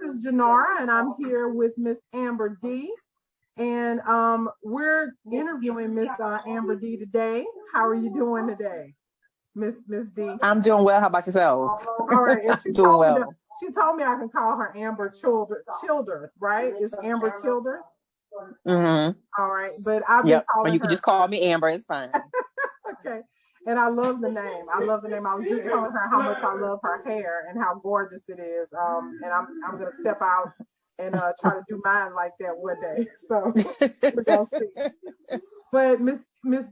this is Janara, and I'm here with Miss Amber D. And we're interviewing Miss Amber D today. How are you doing today, Miss D? I'm doing well. How about yourself? All right. And she doing well. She told me I can call her Amber Childers, right? It's Amber Childers. Mm-hmm. All right, but I've been calling or you can just call me Amber. It's fine. Okay. And I love the name. I love the name. I was just telling her how much I love her hair and how gorgeous it is. And I'm gonna step out and try to do mine like that one day. So we're gonna see. But Miss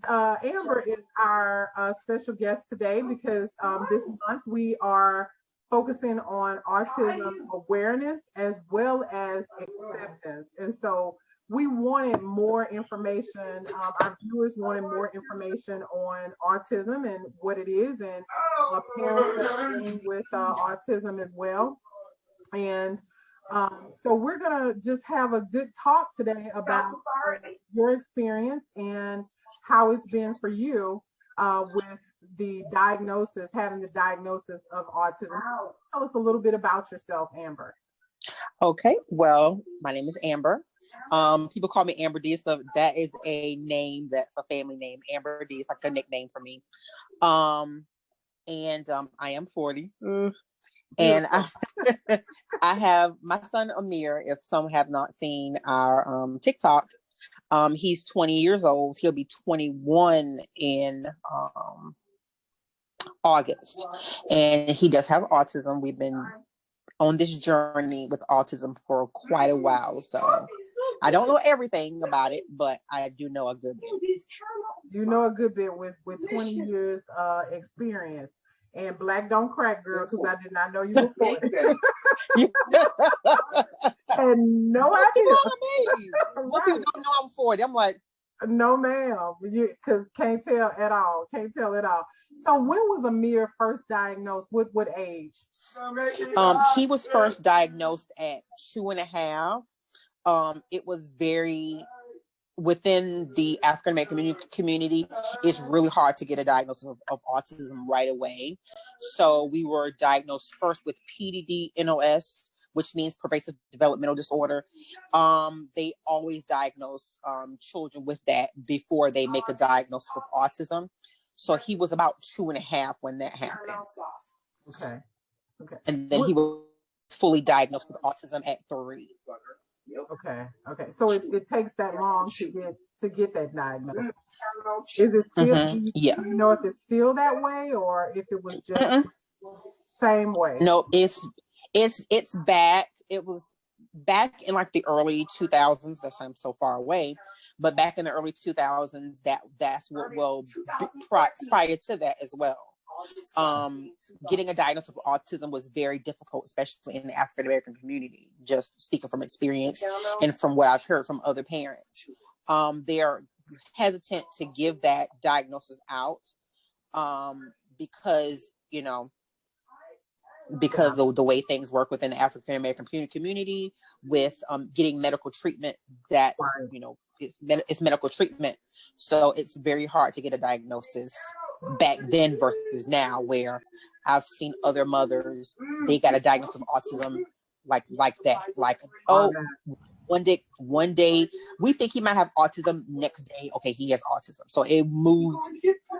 Amber is our special guest today because this month we are focusing on autism awareness as well as acceptance. And so we wanted more information. Our viewers wanted more information on autism and what it is, and parents are dealing with autism as well. And so we're gonna just have a good talk today about your experience and how it's been for you with the diagnosis, having the diagnosis of autism. Tell us a little bit about yourself, Amber. Okay, well, my name is Amber. People call me Amber D, so that is a name that's a family name. Amber D is like a nickname for me. And I am 40. And I have my son Amir. If some have not seen our TikTok, he's 20 years old. He'll be 21 in August, and he does have autism. We've been on this journey with autism for quite a while, so I don't know everything about it, but I do know a good bit. You know a good bit with 20 years experience. And black don't crack, girl, because I did not know you were 40. And no idea. What people don't know I'm 40. I'm like, no, ma'am, because can't tell at all. Can't tell at all. So when was Amir first diagnosed? What age? He was first diagnosed at 2.5. It was very within the African American community. It's really hard to get a diagnosis of autism right away. So we were diagnosed first with PDD-NOS, which means pervasive developmental disorder. They always diagnose children with that before they make a diagnosis of autism. So he was about 2.5 when that happened. Okay. And then he was fully diagnosed with autism at 3. Okay. So it takes that long to get that diagnosis. Is it still? Do you know if it's still that way or if it was just same way? No, it's back. It was back in like the early 2000s. That's I'm so far away, but back in the early 2000s, that's what prior to that as well. Getting a diagnosis of autism was very difficult, especially in the African American community. Just speaking from experience and from what I've heard from other parents, they're hesitant to give that diagnosis out because of the way things work within the African American community with getting medical treatment. That's it's medical treatment, so it's very hard to get a diagnosis back then versus now, where I've seen other mothers, they got a diagnosis of autism like that. Like, one day we think he might have autism, next day, okay, he has autism. So it moves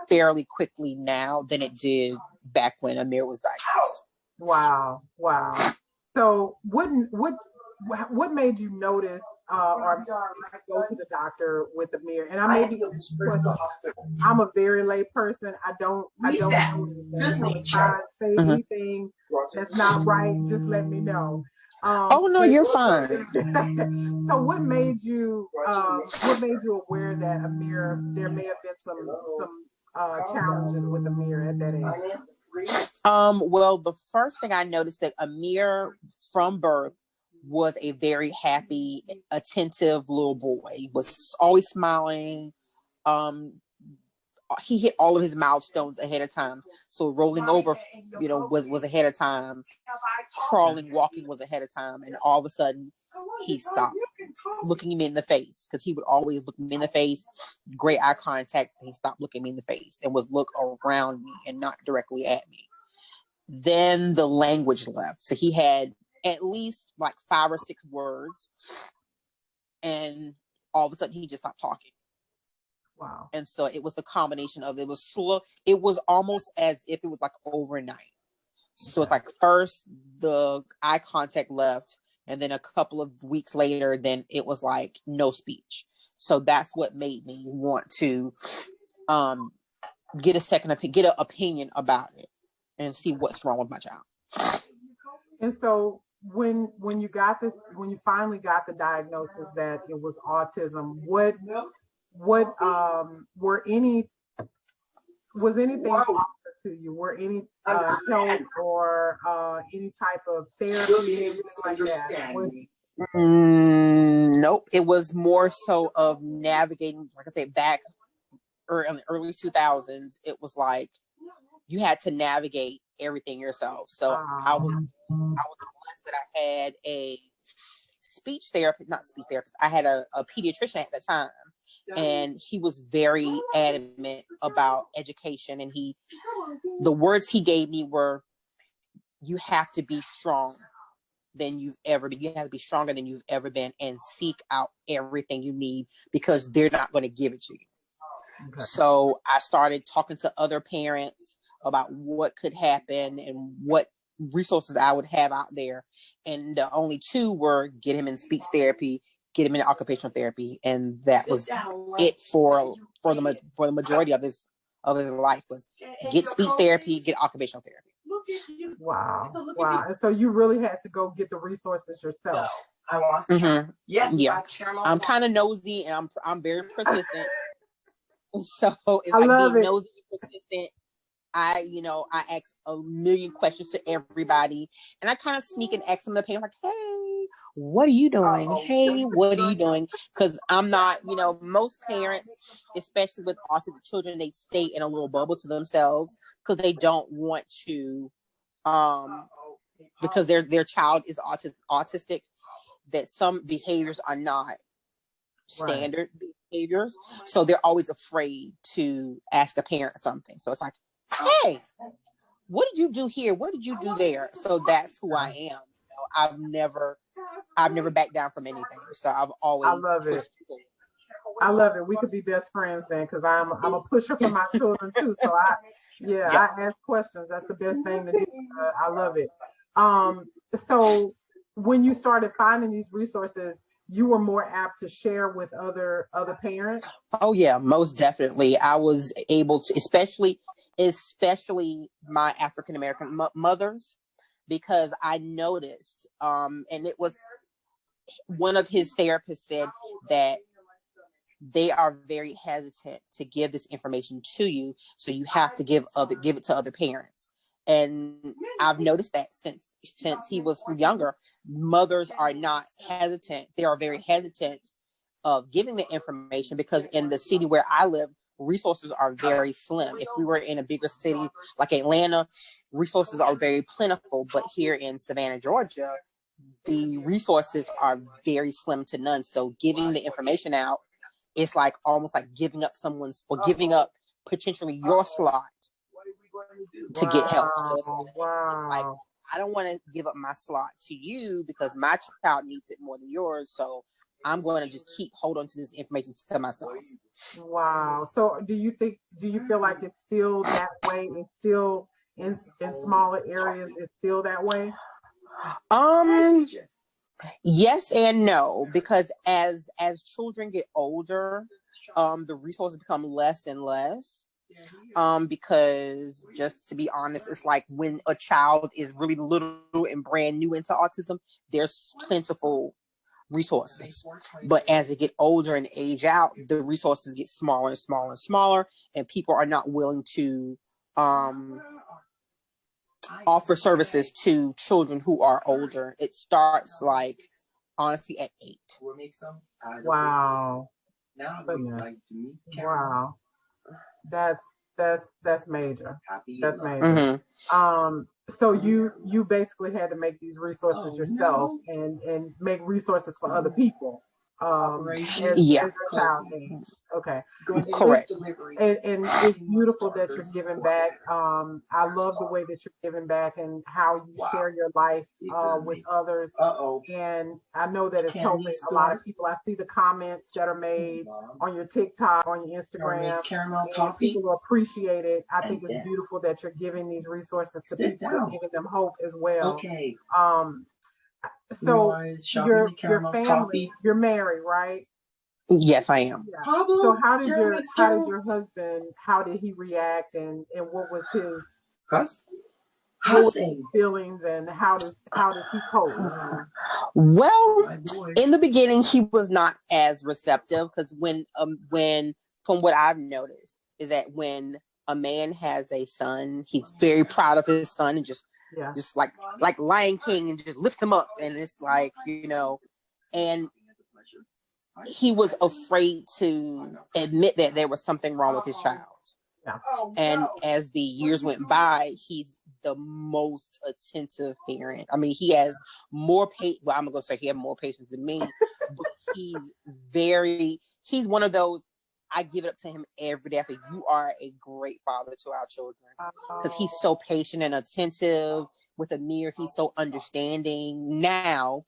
fairly quickly now than it did back when Amir was diagnosed. Wow. So what made you notice or go to the doctor with Amir? And I may be I'm a very lay person. I don't say anything that's not right. Just let me know. You're fine. So what made you aware that Amir, there may have been some challenges with Amir at that age? Well, the first thing I noticed that Amir from birth was a very happy, attentive little boy. He was always smiling. He hit all of his milestones ahead of time. So rolling over, was ahead of time. Crawling, walking was ahead of time. And all of a sudden, he stopped looking me in the face, because he would always look me in the face, great eye contact. And he stopped looking me in the face and would look around me and not directly at me. Then the language left. So he had at least like 5 or 6 words, and all of a sudden he just stopped talking. Wow. And so it was the combination of, it was slow. It was almost as if it was like overnight. So it's like first the eye contact left, and then a couple of weeks later, then it was like no speech. So that's what made me want to get an opinion about it and see what's wrong with my child. And so when you finally got the diagnosis that it was autism, what was anything offered to you? Were any help or any type of therapy, anything like that? Nope. It was more so of navigating, like I said, back in the early 2000s. It was like you had to navigate everything yourself. So I was blessed that I had a not speech therapist. I had a pediatrician at the time, and he was very adamant about education. And the words he gave me were, you have to be strong than you've ever been. You have to be stronger than you've ever been, and seek out everything you need, because they're not going to give it to you. Okay. So I started talking to other parents about what could happen and what resources I would have out there. And the only two were get him in speech therapy, get him in occupational therapy. And that was it for the majority of his life, was get speech therapy, get occupational therapy. Wow. And so you really had to go get the resources yourself. Mm-hmm. Yeah. I'm kind of nosy, and I'm very persistent. So it's like being nosy and persistent. I ask a million questions to everybody, and I kind of sneak and ask them the parents, like, hey, what are you doing? Hey, what are you doing? Because I'm not, most parents, especially with autistic children, they stay in a little bubble to themselves because they don't want to, because their child is autistic, that some behaviors are not standard behaviors. So they're always afraid to ask a parent something. So it's like, hey, what did you do here? What did you do there? So that's who I am. I've never backed down from anything. So I've always. I love it. We could be best friends then, because I'm a pusher for my children too. So I ask questions. That's the best thing to do. I love it. So when you started finding these resources, you were more apt to share with other parents? Oh yeah, most definitely. I was able to, especially my African American mothers, because I noticed, and it was one of his therapists said that they are very hesitant to give this information to you, so you have to give it to other parents. And I've noticed that since he was younger, mothers are not hesitant. They are very hesitant of giving the information, because in the city where I live, resources are very slim. If we were in a bigger city like Atlanta, resources are very plentiful. But here in Savannah, Georgia, the resources are very slim to none. So giving the information out, it's like almost like giving up potentially your slot to get help. So it's like I don't want to give up my slot to you because my child needs it more than yours. So I'm going to just hold on to this information to myself. Wow. So do you feel like it's still that way? It's still in smaller areas, it's still that way? Yes and no, because as children get older, the resources become less and less. Because just to be honest, it's like when a child is really little and brand new into autism, there's plentiful resources. But as they get older and age out, the resources get smaller and smaller and smaller, and people are not willing to offer services to children who are older. It starts like honestly at 8. Wow. Wow. That's major. That's major. Mm-hmm. So you basically had to make these resources yourself and make resources for other people. as your child age. Okay. Correct. And it's beautiful that you're giving back. I love the way that you're giving back and how you share your life with others. And I know that it's helping a lot of people. I see the comments that are made on your TikTok, on your Instagram, and people appreciate it. I think it's beautiful that you're giving these resources to people and giving them hope as well. So your family, you're married, right? Yes, I am. Yeah. So how did your husband, how did he react, and what was his feelings, and how does he cope? Well, in the beginning, he was not as receptive, because when from what I've noticed is that when a man has a son, he's very proud of his son and just like Lion King, and just lifts him up, and it's like, and he was afraid to admit that there was something wrong with his child. Yeah. And as the years went by, he's the most attentive parent. I mean, he has more well, I'm gonna say he has more patience than me, but he's one of those, I give it up to him every day. I say, you are a great father to our children, because he's so patient and attentive. With Amir, he's so understanding. Now,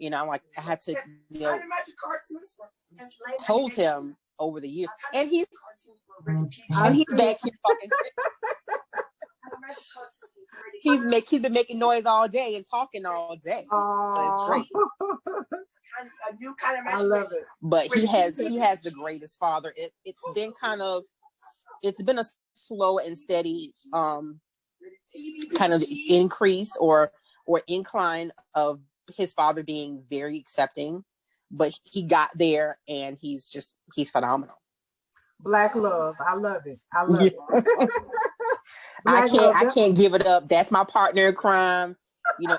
I'm like, I had to, told him over the years, and he's back here fucking. He's been making noise all day and talking all day. So it's great. I love it. But he has the greatest father. It's been a slow and steady kind of increase or incline of his father being very accepting, but he got there, and he's phenomenal. Black love. I love it. I love it. I can't give it up. That's my partner in crime.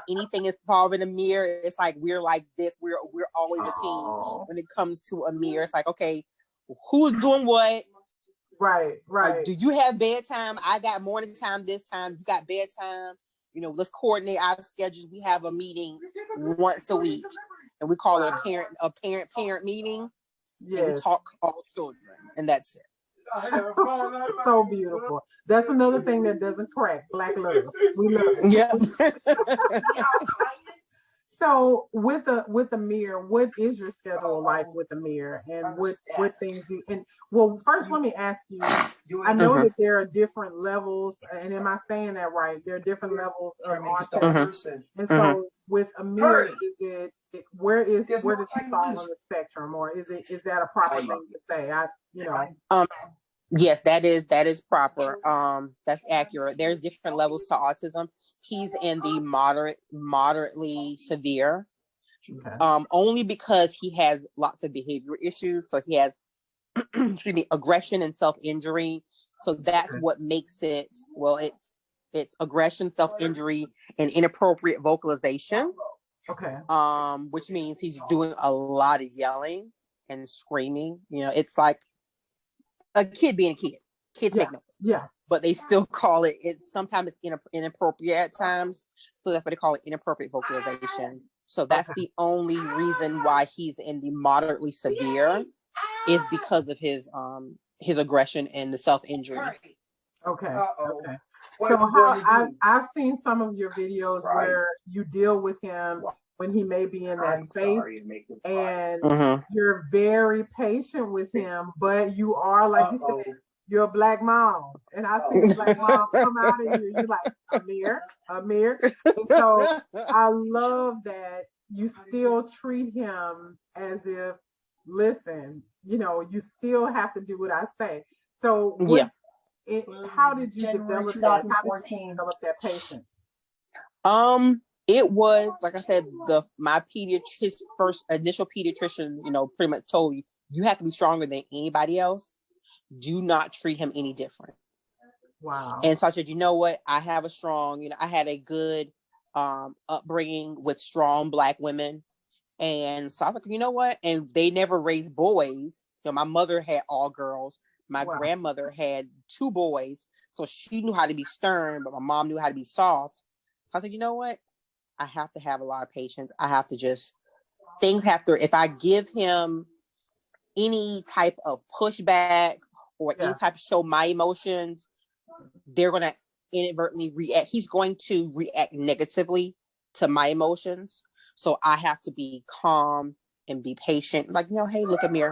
Anything is involving Amir, it's like we're like this. We're always a team when it comes to Amir. It's like, okay, who's doing what? Right. Like, do you have bedtime? I got morning time this time. You got bedtime. Let's coordinate our schedules. We have a meeting once a week, and we call it a parent meeting. Yes. And we talk all children, and that's it. So beautiful. That's another thing that doesn't crack. Black love. We love it. Yeah. So with Amir, what is your schedule like with Amir, and what things do? And well, first let me ask you. I know that there are different levels, and am I saying that right? There are different levels of autism, and so with Amir, where does he fall on the spectrum, or is that a proper thing to say? Yes, that is proper. That's accurate. There's different levels to autism. He's in the moderately severe. Okay. Only because he has lots of behavior issues. So he has aggression and self-injury. So that's what makes it, well, it's aggression, self-injury, and inappropriate vocalization. Okay. Which means he's doing a lot of yelling and screaming. It's like a kid being a kid. Kids make noise. Yeah. But they still call it. Sometimes it's inappropriate at times. So that's what they call it, inappropriate vocalization. So that's the only reason why he's in the moderately severe, is because of his aggression and the self-injury. Okay. Okay. So I've seen some of your videos where you deal with him when he may be in that space, and you're very patient with him, but you are, like you said, you're a black mom, and I see a black mom come out of you. You're like, Amir. And so I love that you still treat him as if, listen, you still have to do what I say. So how did you develop that? How did you develop that patience? It was, like I said, his first initial pediatrician, pretty much told you have to be stronger than anybody else. Do not treat him any different. Wow. And so I said, you know what? I have I had a good upbringing with strong Black women. And so I was like, you know what? And they never raised boys. My mother had all girls. My grandmother had 2 boys. So she knew how to be stern, but my mom knew how to be soft. I said, you know what? I have to have a lot of patience. I have to just things have to, if I give him any type of pushback or any type of show my emotions, they're going to inadvertently react. He's going to react negatively to my emotions. So I have to be calm and be patient. Like, hey, look at me.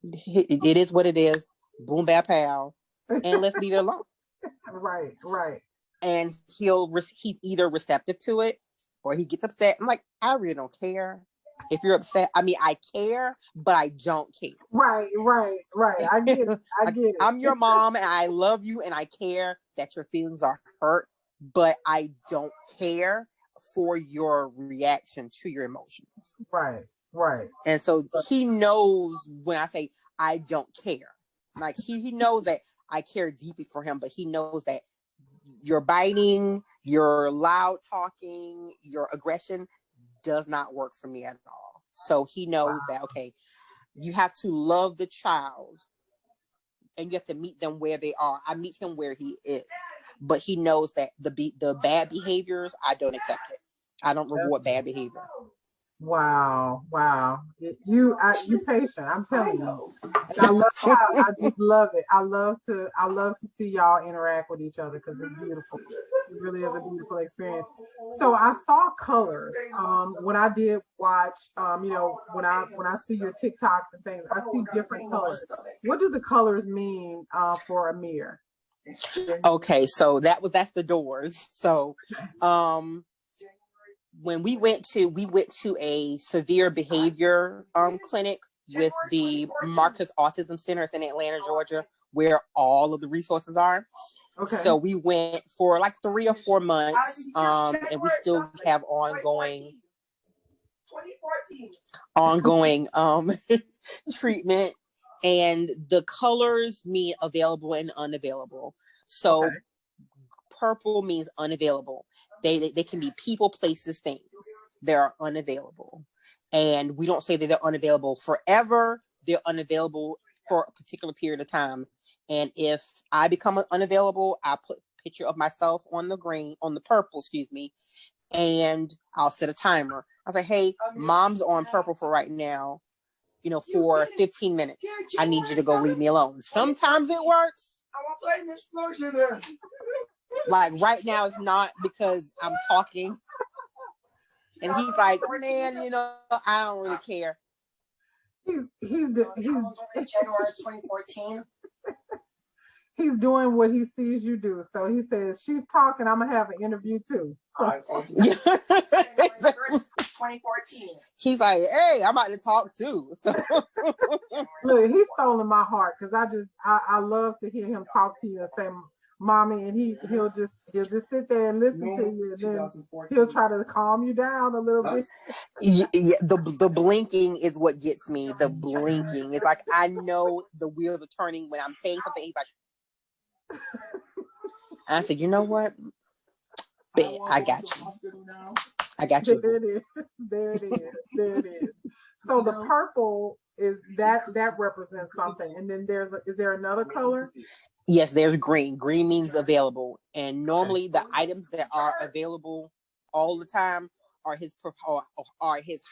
It is what it is. Boom, bad pal. And let's leave it alone. Right. And he's either receptive to it or he gets upset. I'm like, I really don't care. If you're upset, I mean, I care, but I don't care. Right. I get it. I'm your mom and I love you and I care that your feelings are hurt, but I don't care for your reaction to your emotions. Right. And so he knows when I say I don't care. Like he knows that I care deeply for him, but he knows that your biting, your loud talking, your aggression does not work for me at all. So he knows that, okay, you have to love the child and you have to meet them where they are. I meet him where he is, but he knows that the bad behaviors, I don't accept it. I don't reward bad behavior. Wow. You patient. I'm telling you. And I love how I just love it. I love to see y'all interact with each other because it's beautiful. It really is a beautiful experience. So I saw colors. When I did watch, when I see your TikToks and things, I see different colors. What do the colors mean for Amir? Okay, so that's the doors. So when we went to a severe behavior clinic with the Marcus Autism Center in Atlanta, Georgia, where all of the resources are. Okay. So we went for like 3 or 4 months, and we still have ongoing treatment. And the colors mean available and unavailable. So purple means unavailable. They can be people, places, things. They're unavailable. And we don't say that they're unavailable forever. They're unavailable for a particular period of time. And if I become unavailable, I put a picture of myself on the purple, and I'll set a timer. I'll say, hey, mom's on purple for right now, for 15 minutes. I need you to go leave me alone. Sometimes it works. I want to play an explosion there. Like right now it's not because I'm talking. And he's like, man, I don't really care. He's January 2014. He's doing what he sees you do. So he says, she's talking, I'm going to have an interview too. So. 2014. He's like, hey, I'm about to talk too. So look, he's stolen my heart because I love to hear him talk to you and say, mommy, and he'll just sit there and listen to you, and then he'll try to calm you down a little bit. Yeah, the blinking is what gets me. The blinking is like, I know the wheels are turning when I'm saying something. He's like, I said, you know what? I got you. There it is. So the purple is that represents something, and then is there another color? Yes, there's green. Green means available, and normally the items that are available all the time are his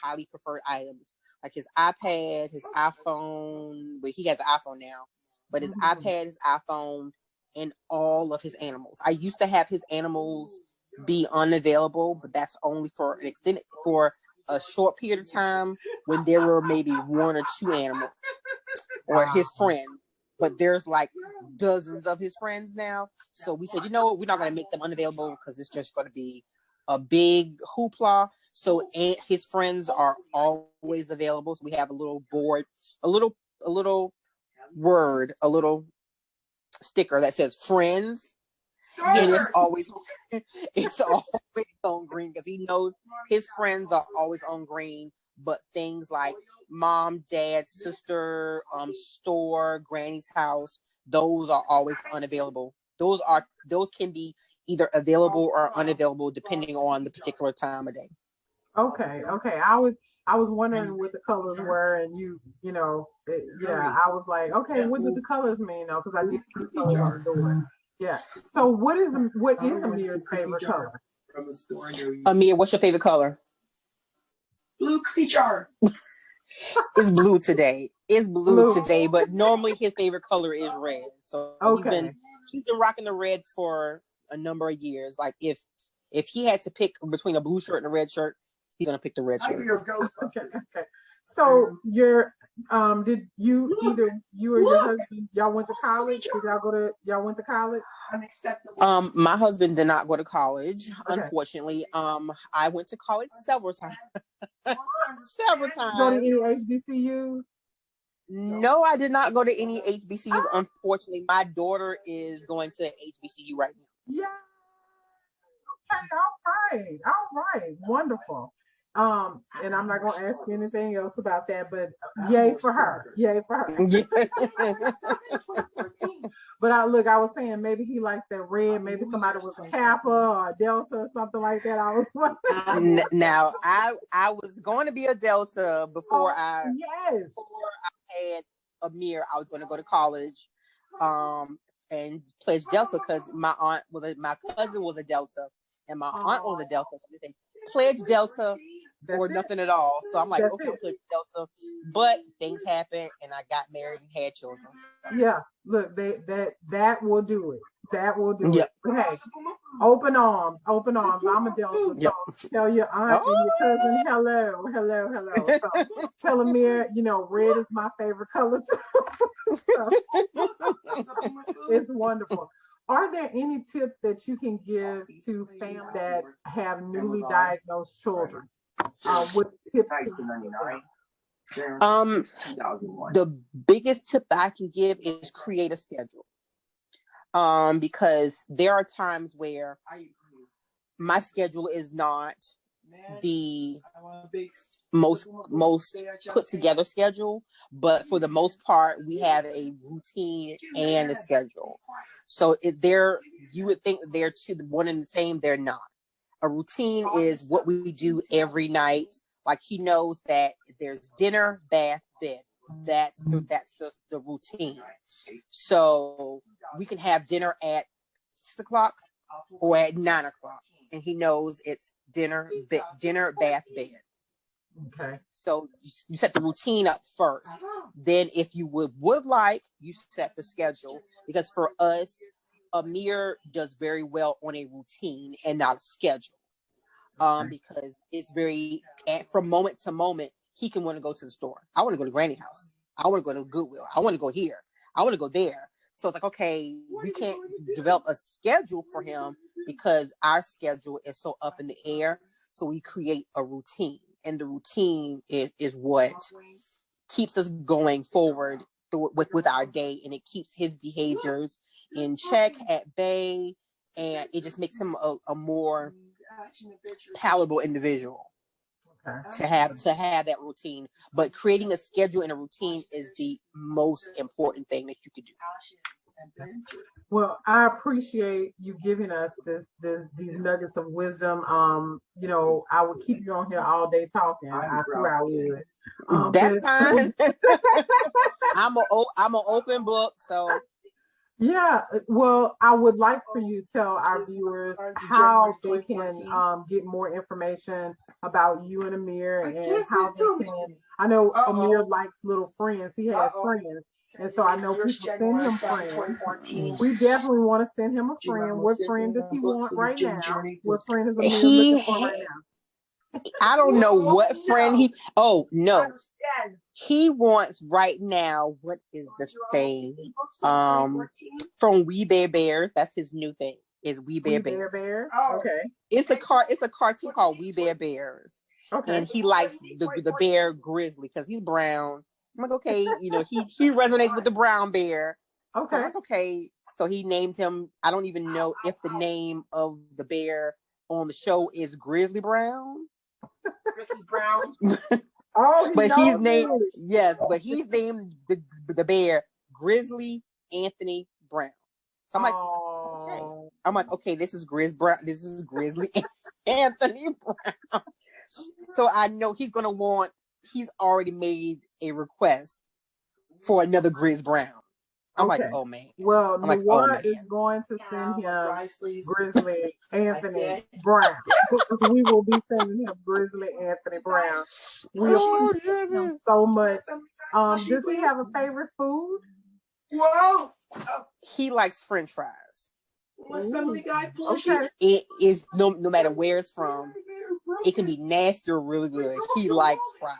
highly preferred items, like his iPad, his iPhone. But he has an iPhone now, but his iPad, his iPhone, and all of his animals. I used to have his animals be unavailable, but that's only for a short period of time when there were maybe 1 or 2 animals or his friend. But there's like dozens of his friends now. So we said, you know what? We're not going to make them unavailable because it's just going to be a big hoopla. So his friends are always available. So we have a little board, a little word, a little sticker that says friends. And it's always on green because he knows his friends are always on green. But things like mom, dad, sister, store, granny's house, those are always unavailable. Those can be either available or unavailable depending on the particular time of day. Okay. I was wondering what the colors were, and I was like, okay, what do the colors mean? Because I did see colors on the door. Yeah. So what is Amir's favorite color? Amir, what's your favorite color? blue creature. It's blue today. It's blue today, but normally his favorite color is red. So he's been rocking the red for a number of years. Like if he had to pick between a blue shirt and a red shirt, he's gonna pick the red shirt. Okay. So did you either you or your husband y'all went to college? Did y'all went to college? My husband did not go to college, unfortunately. I went to college several times. Several times. Go to any HBCUs? No, I did not go to any HBCUs. Unfortunately, my daughter is going to HBCU right now. Yeah. Okay. All right. Wonderful. And I'm not gonna ask you anything else about that, but yay for her. But I was saying maybe he likes that red.Maybe somebody was a Kappa or a Delta or something like that. I was wondering. Now I was going to be a Delta before I had Amir. I was going to go to college, and pledge Delta because my cousin was a Delta and my aunt was a Delta. So they pledge Delta or nothing at all. So I'm like, okay, I'll pledge Delta. But things happened and I got married and had children. So. Yeah, look, that will do it. That will do it. But hey, open arms. I'm a Delta. So tell your aunt and your cousin hello. So tell Amir, red is my favorite color too. So, it's wonderful. Are there any tips that you can give to families that have newly diagnosed children? What tips can you give them? The biggest tip that I can give is create a schedule. Because there are times where my schedule is not the most put together schedule, but for the most part we have a routine and a schedule. So you would think they're two one and the same. They're not. A routine is what we do every night. Like he knows that there's dinner, bath, bed. That's the routine. So we can have dinner at 6:00 or at 9:00, and he knows it's dinner, bath, bed. Okay. So you set the routine up first. Then, if you would like, you set the schedule. Because for us, Amir does very well on a routine and not a schedule. Because it's from moment to moment, he can want to go to the store. I want to go to Granny house. I want to go to Goodwill. I want to go here. I want to go there. So it's like, okay, we can't develop a schedule for him because our schedule is so up in the air. So we create a routine, and the routine is what keeps us going forward with our day, and it keeps his behaviors in check, at bay, and it just makes him a more palatable individual to have that routine. But creating a schedule and a routine is the most important thing that you could do. Well, I appreciate you giving us these nuggets of wisdom. I would keep you on here all day talking. I swear I would. That's fine. I'm an open book, so. Yeah, well, I would like for you to tell our viewers how they can get more information about you and Amir, and how they can. I know Amir likes little friends. He has friends. And so I know people send him friends. We definitely want to send him a friend. What friend does he want right now? What friend is Amir looking for right now? I don't know what friend he. Oh no, he wants right now. What is the thing? From We Bear Bears. That's his new thing. Is We Bear Bears? Oh, okay. It's a cartoon called We Bear Bears. Okay. And he likes the bear Grizzly because he's brown. I'm like, okay, he resonates with the brown bear. Okay. So I'm like, okay. So he named him. I don't even know if the name of the bear on the show is Grizzly Brown. Grizzly Brown. But he's named the bear Grizzly Anthony Brown. So I'm like, okay. I'm like, okay, this is Brown. This is Grizzly Anthony Brown. So I know he's already made a request for another Grizz Brown. I'm like, Okay. oh man. Well, I'm like, oh Noire man. is going to send him Fries, please. Grizzly Anthony Brown. We will be sending him Grizzly Anthony Brown. We Oh, appreciate him goodness. so much. Does he have a favorite food? Whoa! He likes French fries. What's Family Guy, please? Okay. It is no matter where it's from. It can be nasty or really good. He likes fries.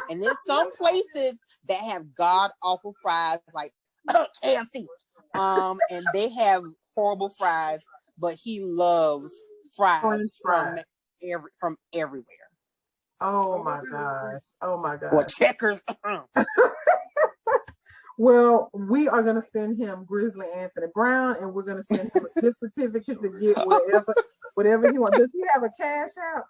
And there's some places that have god awful fries, like KFC. And they have horrible fries, but he loves fries French fries. from everywhere. Oh my gosh. Oh my Or gosh. Checkers. Well, we are going to send him Grizzly Anthony Brown, and we're going to send him a gift certificate to get whatever he wants. Does he have a cash out?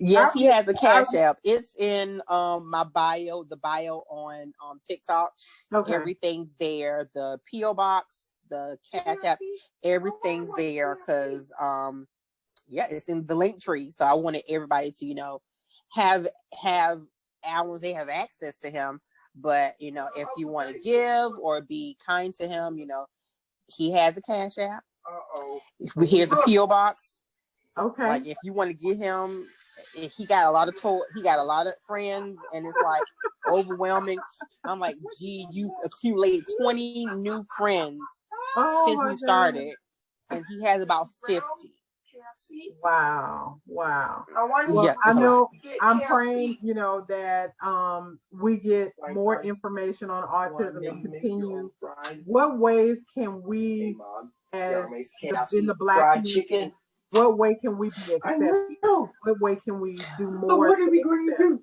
Yes, he has a cash app. It's in my bio, the bio on TikTok. Okay. Everything's there. The PO box, the cash app, everything's there because it's in the link tree. So I wanted everybody to have albums. They have access to him, but if you want to give or be kind to him, he has a cash app. Here's a PO box. Okay. Like if you want to get him, he got a lot of friends, and it's like overwhelming. I'm like, gee, you accumulated 20 new friends since we started, and he has about 50. Wow. Well, Yeah, I know I'm praying, that we get more information on autism and continue. What ways can we, as in the Black community, what way can we be accepted? What way can we do more? What are we going to do?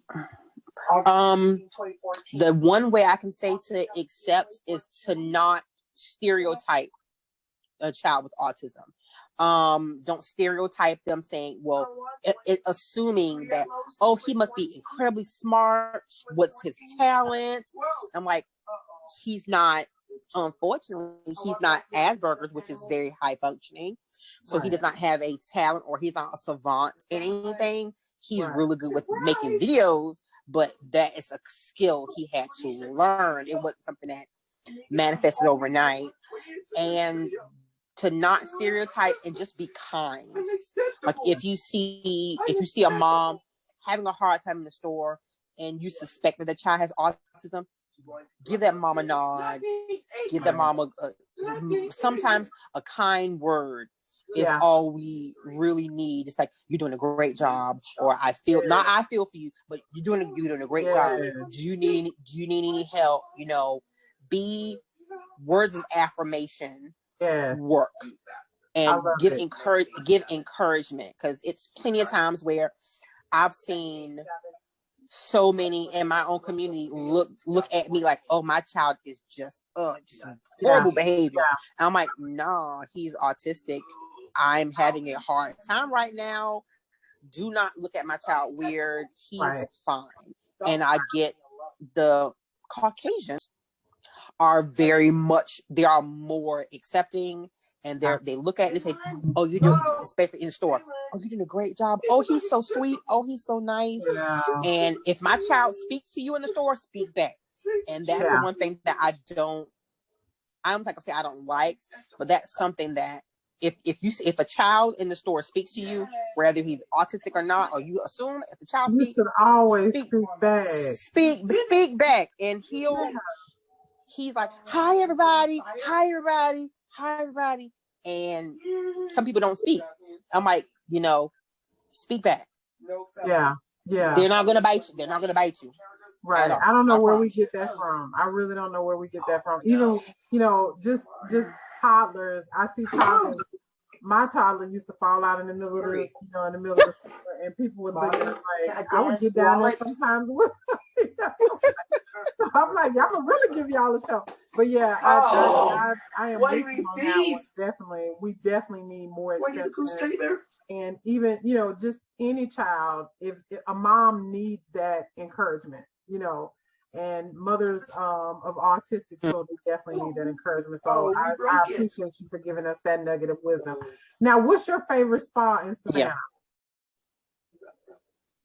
The one way I can say to accept is to not stereotype a child with autism. Don't stereotype them saying, well, assuming that, oh, he must be incredibly smart. What's his talent? I'm like, he's not. Unfortunately, he's not Asperger's, which is very high functioning. So he does not have a talent, or he's not a savant in anything. He's really good with making videos, but that is a skill he had to learn. It wasn't something that manifested overnight. And to not stereotype and just be kind. Like if you see a mom having a hard time in the store and you suspect that the child has autism, give that mom a nod. Give that mom sometimes a kind word is all we really need. It's like, you're doing a great job, or I feel for you, but you're doing a great job. Do you need any help? Be words of affirmation. Work and give encouragement, because it's plenty of times where I've seen so many in my own community look at me like, oh, my child is just horrible behavior. And I'm like, no, he's autistic. I'm having a hard time right now. Do not look at my child weird. He's fine. And I get the Caucasians are they are more accepting, and they look at it and say, oh, you're doing, especially in the store, oh, you're doing a great job. Oh, he's so sweet. Oh, he's so nice. And if my child speaks to you in the store, speak back. And that's the one thing that I don't like, but that's something that if a child in the store speaks to you, whether he's autistic or not, or you assume if the child speaks, you should always speak back, and he's like, hi everybody, and some people don't speak. I'm like, speak back. They're not gonna bite you. Right. I don't know where we get that from. I really don't know where we get that from. Even, just toddlers. I see toddlers. My toddler used to fall out in the middle of the, store, and people would look at him like, I would get down there sometimes with So I'm like, y'all can really give y'all a show. But yeah, I am with you on that one. Definitely. We definitely need more acceptance. And even, just any child, if a mom needs that encouragement, and mothers of autistic children definitely need that encouragement. So I appreciate you for giving us that nugget of wisdom. Now, what's your favorite spa in Savannah? Yeah.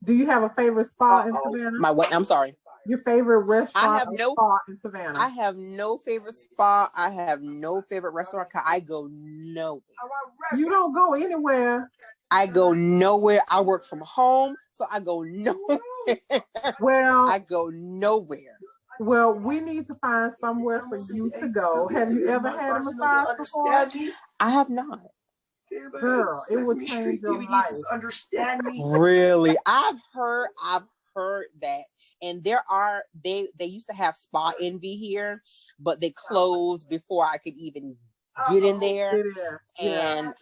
Do you have a favorite spa in Savannah? I'm sorry. Your favorite restaurant have or no- spa in Savannah? I have no favorite spa. I have no favorite restaurant. 'Cause I go nowhere. You don't go anywhere. I go nowhere. I work from home, so I go nowhere. Well, I go nowhere. well, we need to find somewhere for you to go. Have you ever had a massage before? I have not. Girl, it will change your life. Understand me. Really, I've heard that, and they used to have Spa Envy here, but they closed before I could even get in there. And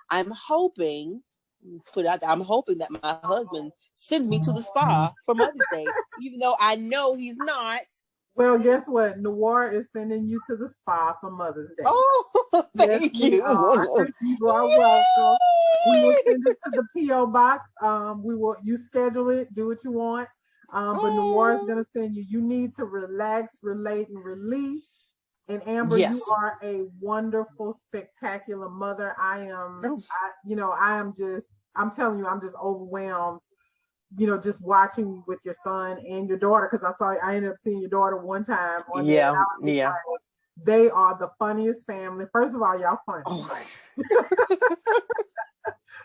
I'm hoping, I'm hoping that my husband sends me to the spa for Mother's Day, even though I know he's not. Well, guess what? Noire is sending you to the spa for Mother's Day. Oh, thank Yes, we you. are. You are welcome. We will send it to the P.O. box. You schedule it, do what you want. But Noire is gonna send you. You need to relax, relate, and release. And Amber, Yes. you are a wonderful, spectacular mother. I'm telling you, I'm just overwhelmed, just watching with your son and your daughter, because I ended up seeing your daughter one time on there. Yeah. Like, they are the funniest family. First of all, y'all funny. Oh.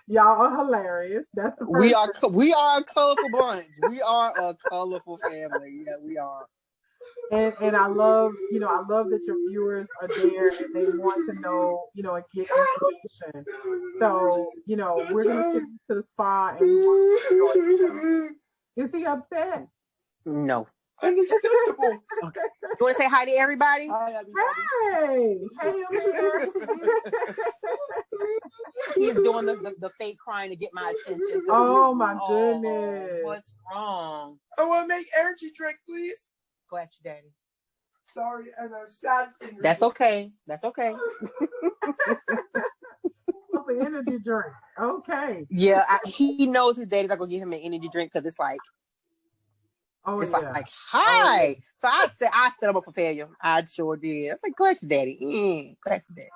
Y'all are hilarious. That's the first we are a colorful bunch. We are a colorful family. Yeah, we are. And I love that your viewers are there and they want to know, and get information. So, we're gonna send you to the spa and we want to enjoy it. Is he upset? No. Unacceptable. Okay. You want to say hi to everybody? Hi, everybody. Hey, I'm here. He's doing the fake crying to get my attention. Oh my goodness. What's wrong? I want to make energy drink, please. Go at your daddy. Sorry, and I'm sad. That's okay. That's okay. What's the energy drink? Okay. Yeah, he knows his daddy's not gonna give him an energy drink because it's like, like hi. So I set him up for failure. I sure did. I was like, go at your daddy. Go at your daddy.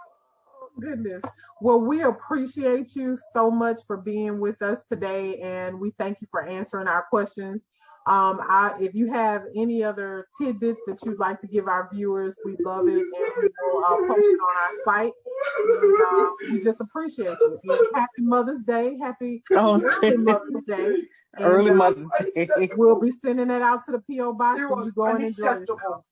Goodness. Well, we appreciate you so much for being with us today, and we thank you for answering our questions. If you have any other tidbits that you'd like to give our viewers, we'd love it, and we will post it on our site. And, we just appreciate you. And happy Mother's Day. Happy early Mother's Day. And, early Mother's Day. We'll be sending it out to the P.O. box. It was you go and enjoy yourself.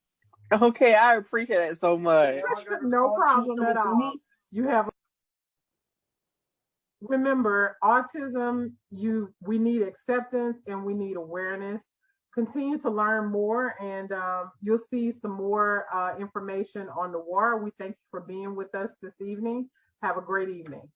Okay, I appreciate that so much. No problem at all. You have. Remember, autism, we need acceptance and we need awareness. Continue to learn more, and you'll see some more information on Noire. We thank you for being with us this evening. Have a great evening.